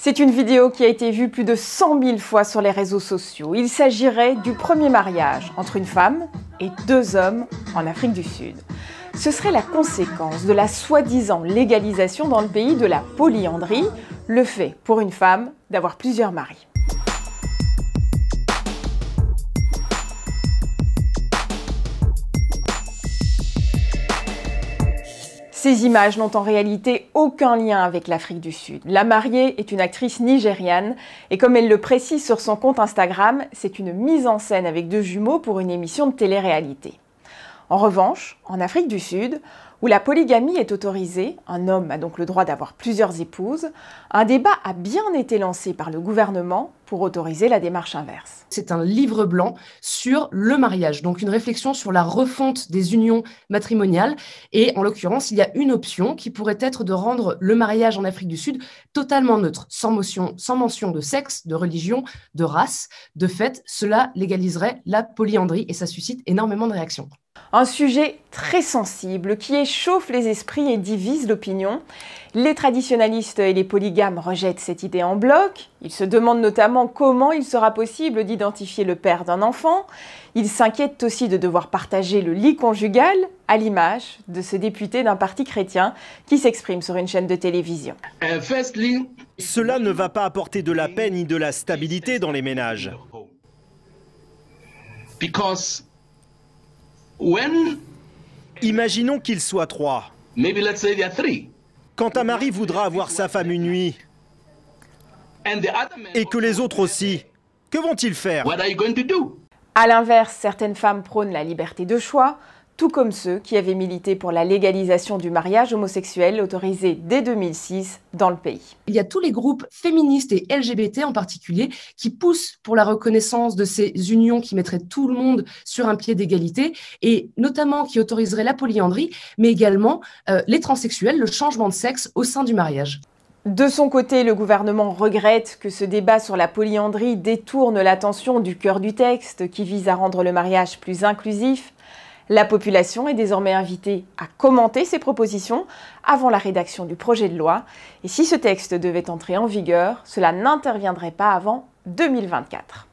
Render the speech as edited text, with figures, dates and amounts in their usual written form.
C'est une vidéo qui a été vue plus de 100 000 fois sur les réseaux sociaux. Il s'agirait du premier mariage entre une femme et 2 hommes en Afrique du Sud. Ce serait la conséquence de la soi-disant légalisation dans le pays de la polyandrie, le fait pour une femme d'avoir plusieurs maris. Ces images n'ont en réalité aucun lien avec l'Afrique du Sud. La mariée est une actrice nigériane et comme elle le précise sur son compte Instagram, c'est une mise en scène avec 2 jumeaux pour une émission de télé-réalité. En revanche, en Afrique du Sud, où la polygamie est autorisée, un homme a donc le droit d'avoir plusieurs épouses, un débat a bien été lancé par le gouvernement pour autoriser la démarche inverse. C'est un livre blanc sur le mariage, donc une réflexion sur la refonte des unions matrimoniales. Et en l'occurrence, il y a une option qui pourrait être de rendre le mariage en Afrique du Sud totalement neutre, sans mention de sexe, de religion, de race. De fait, cela légaliserait la polyandrie et ça suscite énormément de réactions. Un sujet très sensible qui échauffe les esprits et divise l'opinion. Les traditionalistes et les polygames rejettent cette idée en bloc. Ils se demandent notamment comment il sera possible d'identifier le père d'un enfant. Ils s'inquiètent aussi de devoir partager le lit conjugal, à l'image de ce député d'un parti chrétien qui s'exprime sur une chaîne de télévision. Cela ne va pas apporter de la paix ni de la stabilité dans les ménages. Imaginons qu'ils soient 3. Quand un mari voudra avoir sa femme une nuit, et que les autres aussi, que vont-ils faire? À l'inverse, certaines femmes prônent la liberté de choix, tout comme ceux qui avaient milité pour la légalisation du mariage homosexuel autorisé dès 2006 dans le pays. Il y a tous les groupes féministes et LGBT en particulier qui poussent pour la reconnaissance de ces unions qui mettraient tout le monde sur un pied d'égalité et notamment qui autoriseraient la polyandrie, mais également les transsexuels, le changement de sexe au sein du mariage. De son côté, le gouvernement regrette que ce débat sur la polyandrie détourne l'attention du cœur du texte qui vise à rendre le mariage plus inclusif. La population est désormais invitée à commenter ces propositions avant la rédaction du projet de loi. Et si ce texte devait entrer en vigueur, cela n'interviendrait pas avant 2024.